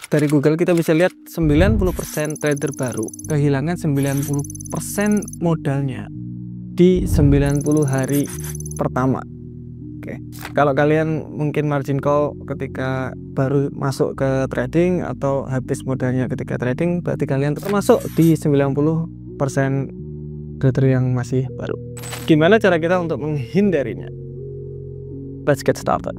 dari Google kita bisa lihat 90% trader baru kehilangan 90% modalnya di 90 hari pertama. Oke, kalau kalian mungkin margin call ketika baru masuk ke trading atau habis modalnya ketika trading, berarti kalian termasuk di 90% trader yang masih baru. Gimana cara kita untuk menghindarinya? Let's get started.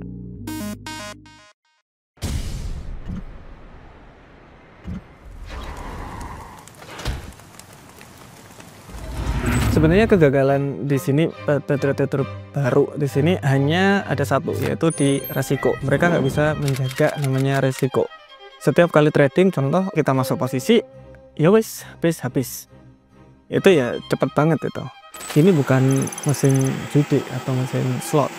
Sebenarnya kegagalan di sini trader baru di sini hanya ada satu, yaitu di resiko. Mereka nggak bisa menjaga namanya resiko. Setiap kali trading, contoh kita masuk posisi, ya wis, habis. Itu ya cepet banget itu. Ini bukan mesin judi atau mesin slot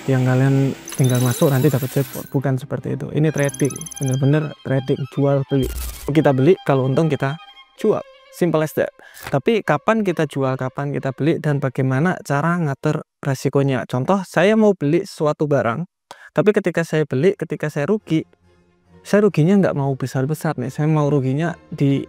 yang kalian tinggal masuk nanti dapat jackpot. Bukan seperti itu. Ini trading, bener-bener trading, jual beli. Kita beli, kalau untung kita jual. Simple as that. Tapi kapan kita jual, kapan kita beli, dan bagaimana cara ngatur resikonya. Contoh, saya mau beli suatu barang, tapi ketika saya beli, ketika saya ruginya nggak mau besar-besar nih. Saya mau ruginya di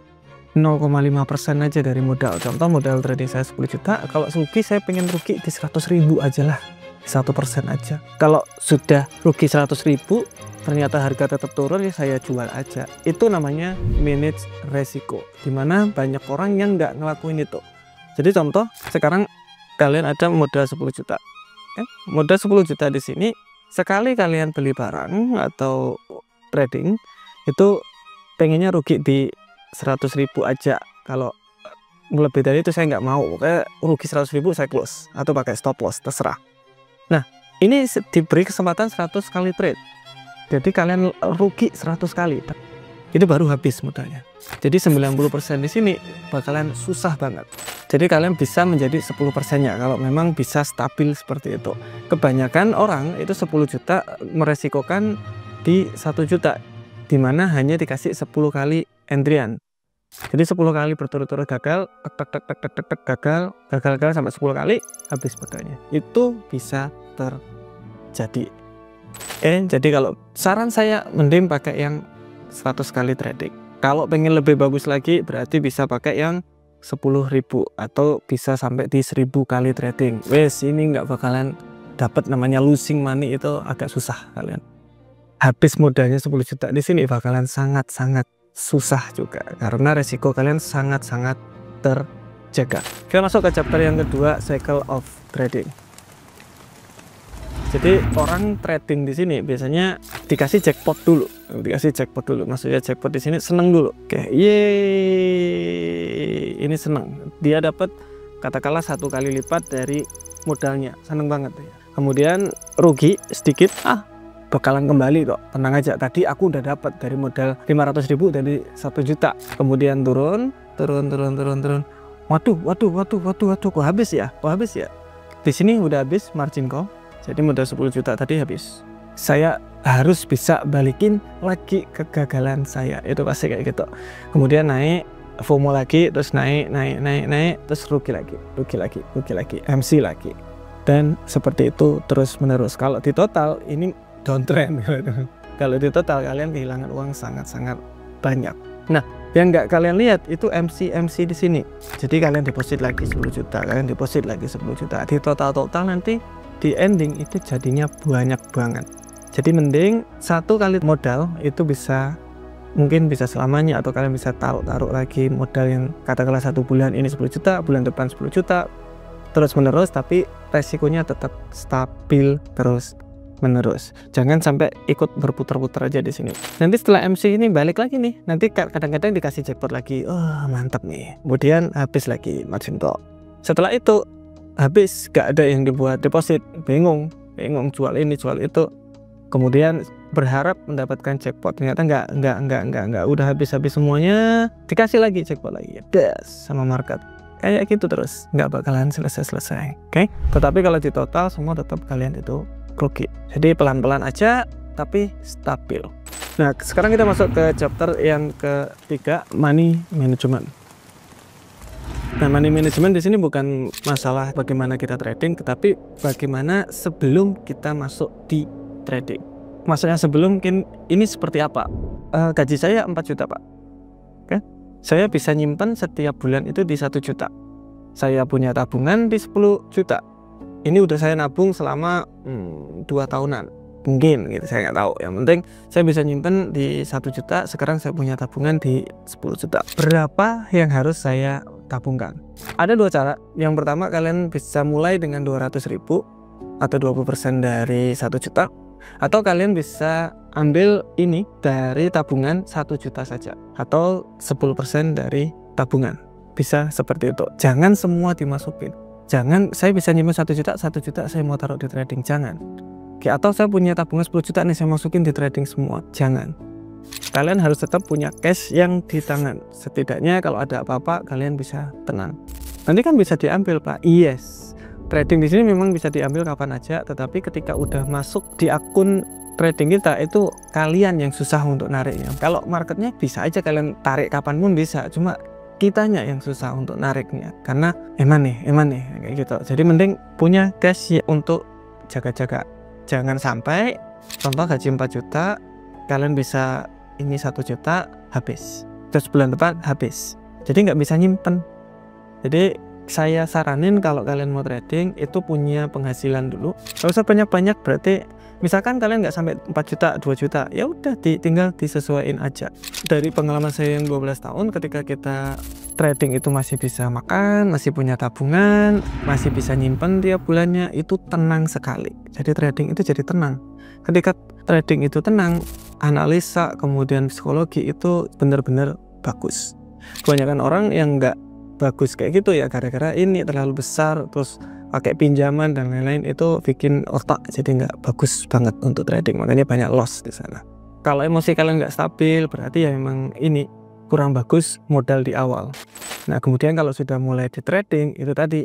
0,5% aja dari modal. Contoh, modal trading saya 10 juta, kalau rugi saya pengen rugi di 100.000 aja lah. 1% aja. Kalau sudah rugi 100.000, ternyata harga tetap turun, ya saya jual aja. Itu namanya manage resiko, dimana banyak orang yang nggak ngelakuin itu. Jadi contoh, sekarang kalian ada modal 10 juta. Modal 10 juta di sini, sekali kalian beli barang atau trading, itu pengennya rugi di 100.000 aja. Kalau lebih dari itu saya nggak mau. Kayak rugi 100.000 saya close, atau pakai stop loss, terserah. Nah, ini diberi kesempatan 100 kali trade. Jadi kalian rugi 100 kali, itu baru habis modalnya. Jadi 90% di sini bakalan susah banget. Jadi kalian bisa menjadi 10%-nya kalau memang bisa stabil seperti itu. Kebanyakan orang itu 10 juta meresikokan di 1 juta, dimana hanya dikasih 10 kali entrian. Jadi 10 kali berturut-turut gagal, gagal sampai 10 kali habis modalnya. Itu bisa terjadi. Jadi kalau saran saya mending pakai yang 100 kali trading. Kalau pengen lebih bagus lagi berarti bisa pakai yang 10.000 atau bisa sampai di 1.000 kali trading. Wes, ini nggak bakalan dapat namanya losing money, itu agak susah kalian. Habis modalnya 10 juta di sini bakalan sangat-sangat susah juga karena resiko kalian sangat-sangat terjaga. Kita masuk ke chapter yang kedua, cycle of trading. Jadi orang trading di sini biasanya dikasih jackpot dulu, maksudnya jackpot di sini seneng dulu, kayak yeay, ini seneng, dia dapat katakanlah 1 kali lipat dari modalnya, seneng banget ya. Kemudian rugi sedikit, bakalan kembali kok, tenang aja, tadi aku udah dapat dari modal 500.000 dari 1 juta. Kemudian turun, waduh, kok habis ya, di sini udah habis margin call. Jadi modal 10 juta tadi habis. Saya harus bisa balikin lagi kegagalan saya. Itu pasti kayak gitu. Kemudian naik, FOMO lagi, terus naik, terus rugi lagi, MC lagi. Dan seperti itu terus menerus. Kalau di total ini downtrend. Kalau di total kalian kehilangan uang sangat-sangat banyak. Nah, yang nggak kalian lihat itu MC di sini. Jadi kalian deposit lagi 10 juta, kalian deposit lagi 10 juta. Di total nanti di ending itu jadinya banyak banget. Jadi mending 1 kali modal itu mungkin bisa selamanya, atau kalian bisa taruh lagi modal yang katakanlah 1 bulan ini 10 juta, bulan depan 10 juta, terus menerus, tapi resikonya tetap stabil terus menerus. Jangan sampai ikut berputar-putar aja di sini. Nanti setelah MC ini balik lagi nih, nanti kadang-kadang dikasih jackpot lagi, mantap nih, kemudian habis lagi margin call. Setelah itu habis, gak ada yang dibuat deposit, bingung jual ini jual itu, kemudian berharap mendapatkan jackpot, ternyata nggak, udah habis semuanya, dikasih lagi jackpot lagi, das sama market, kayak gitu terus, nggak bakalan selesai. Oke? Tetapi kalau di total semua tetap kalian itu rugi. Jadi pelan-pelan aja tapi stabil. Nah, sekarang kita masuk ke chapter yang ketiga, money management. Nah, money management di sini bukan masalah bagaimana kita trading, tetapi bagaimana sebelum kita masuk di trading. Maksudnya sebelum mungkin ini seperti apa? Gaji saya 4 juta Pak. Oke, saya bisa nyimpen setiap bulan itu di 1 juta. Saya punya tabungan di 10 juta. Ini udah saya nabung selama 2 tahunan. Mungkin gitu, saya nggak tahu. Yang penting saya bisa nyimpen di 1 juta. Sekarang saya punya tabungan di 10 juta. Berapa yang harus saya tabungkan? Ada 2 cara. Yang pertama, kalian bisa mulai dengan 200.000 atau 20% dari 1 juta. Atau kalian bisa ambil ini dari tabungan 1 juta saja, atau 10% dari tabungan. Bisa seperti itu. Jangan semua dimasukin. Jangan saya bisa nyimpen 1 juta, 1 juta saya mau taruh di trading. Jangan. Oke, atau saya punya tabungan 10 juta nih, saya masukin di trading semua. Jangan. Kalian harus tetap punya cash yang di tangan. Setidaknya kalau ada apa-apa kalian bisa tenang. Nanti kan bisa diambil Pak. Yes. Trading di sini memang bisa diambil kapan aja, tetapi ketika udah masuk di akun trading kita itu kalian yang susah untuk nariknya. Kalau marketnya bisa aja kalian tarik kapanpun bisa, cuma kitanya yang susah untuk nariknya karena eman nih kayak gitu. Jadi mending punya cash ya untuk jaga-jaga. Jangan sampai contoh gaji 4 juta kalian bisa ini 1 juta habis, terus bulan depan habis, jadi nggak bisa nyimpen. Jadi saya saranin kalau kalian mau trading itu punya penghasilan dulu, nggak usah banyak-banyak. Berarti misalkan kalian nggak sampai 4 juta 2 juta, ya udah tinggal disesuaikan aja. Dari pengalaman saya yang 12 tahun, ketika kita trading itu masih bisa makan, masih punya tabungan, masih bisa nyimpen tiap bulannya, itu tenang sekali. Jadi trading itu jadi tenang. Ketika trading itu tenang, analisa kemudian psikologi itu benar-benar bagus. Kebanyakan orang yang nggak bagus kayak gitu ya gara-gara ini terlalu besar, terus pakai pinjaman dan lain-lain, itu bikin otak jadi nggak bagus banget untuk trading, makanya banyak loss di sana. Kalau emosi kalian nggak stabil, berarti ya memang ini kurang bagus modal di awal. Nah kemudian kalau sudah mulai di trading, itu tadi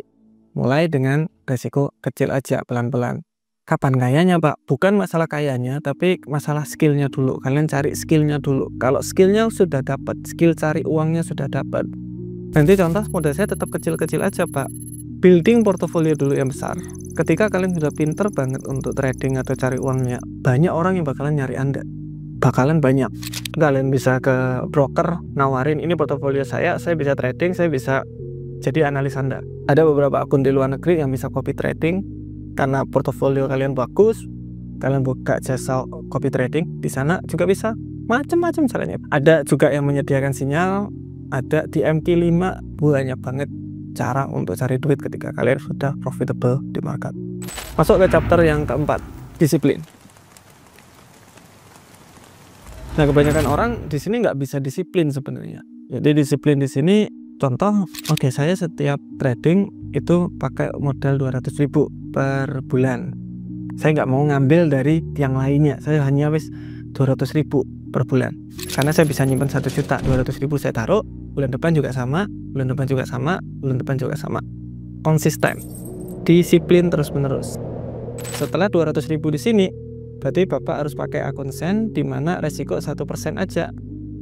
mulai dengan resiko kecil aja, pelan-pelan. Kapan kayanya Pak? Bukan masalah kayanya, tapi masalah skillnya dulu. Kalian cari skillnya dulu. Kalau skillnya sudah dapat, skill cari uangnya sudah dapat, nanti contoh modal saya tetap kecil-kecil aja Pak. Building portofolio dulu yang besar. Ketika kalian sudah pinter banget untuk trading atau cari uangnya, banyak orang yang bakalan nyari Anda. Bakalan banyak. Kalian bisa ke broker, nawarin ini portofolio saya bisa trading, saya bisa jadi analis Anda. Ada beberapa akun di luar negeri yang bisa copy trading. Karena portofolio kalian bagus, kalian buka jasa copy trading, di sana juga bisa. Macam-macam caranya. Ada juga yang menyediakan sinyal. Ada di MQ5, banyak banget cara untuk cari duit ketika kalian sudah profitable di market. Masuk ke chapter yang keempat, disiplin. Nah kebanyakan orang di sini nggak bisa disiplin sebenarnya. Jadi disiplin di sini, contoh, oke, saya setiap trading itu pakai modal 200.000 per bulan. Saya nggak mau ngambil dari yang lainnya, saya hanya wis 200.000 per bulan. Karena saya bisa nyimpen 1 juta, 200.000 saya taruh, bulan depan juga sama, bulan depan juga sama, bulan depan juga sama. Konsisten, disiplin terus-menerus. Setelah 200.000 di sini, berarti Bapak harus pakai akun Sen, di mana resiko 1% aja.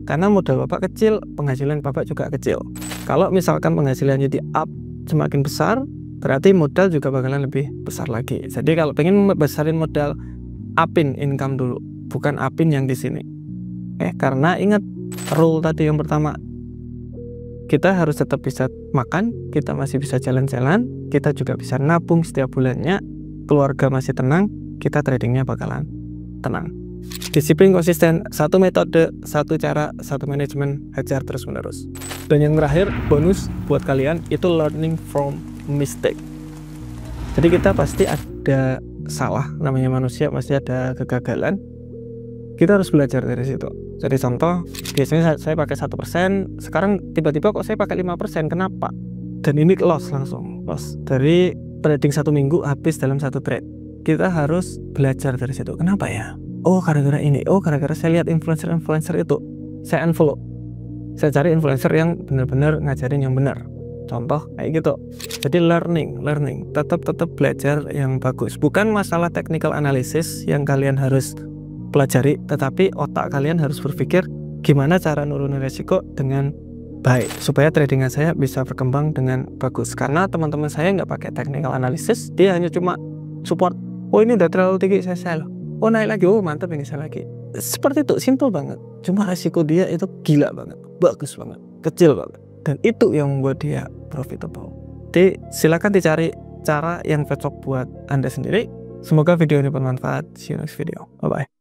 Karena modal Bapak kecil, penghasilan Bapak juga kecil. Kalau misalkan penghasilannya di up semakin besar, berarti modal juga bakalan lebih besar lagi. Jadi kalau pengen besarin modal, upin income dulu, bukan upin yang di sini. Karena ingat rule tadi yang pertama, kita harus tetap bisa makan, kita masih bisa jalan-jalan, kita juga bisa nabung setiap bulannya, keluarga masih tenang, kita tradingnya bakalan tenang. Disiplin, konsisten, satu metode, satu cara, satu manajemen, hajar terus-menerus. Dan yang terakhir, bonus buat kalian, itu learning from mistake. Jadi kita pasti ada salah, namanya manusia, pasti ada kegagalan. Kita harus belajar dari situ. Jadi contoh, biasanya saya pakai 1%, sekarang tiba-tiba kok saya pakai 5%, kenapa? Dan ini loss langsung, loss. Dari trading 1 minggu habis dalam 1 trade. Kita harus belajar dari situ. Kenapa ya? Oh gara-gara ini, oh gara-gara saya lihat influencer itu, saya unfollow. Saya cari influencer yang benar-benar ngajarin yang benar. Contoh kayak gitu. Jadi learning, tetap belajar yang bagus. Bukan masalah technical analysis yang kalian harus pelajari, tetapi otak kalian harus berpikir gimana cara nurunin resiko dengan baik supaya tradingan saya bisa berkembang dengan bagus. Karena teman-teman saya nggak pakai technical analysis, dia hanya cuma support. Oh ini udah terlalu tinggi, saya sell. oh naik lagi, oh mantap ini saya lagi. Seperti itu, simple banget. Cuma resiko dia itu gila banget, bagus banget, kecil banget, dan itu yang membuat dia profitable. Jadi silakan dicari cara yang cocok buat Anda sendiri. Semoga video ini bermanfaat. See you next video. Bye bye.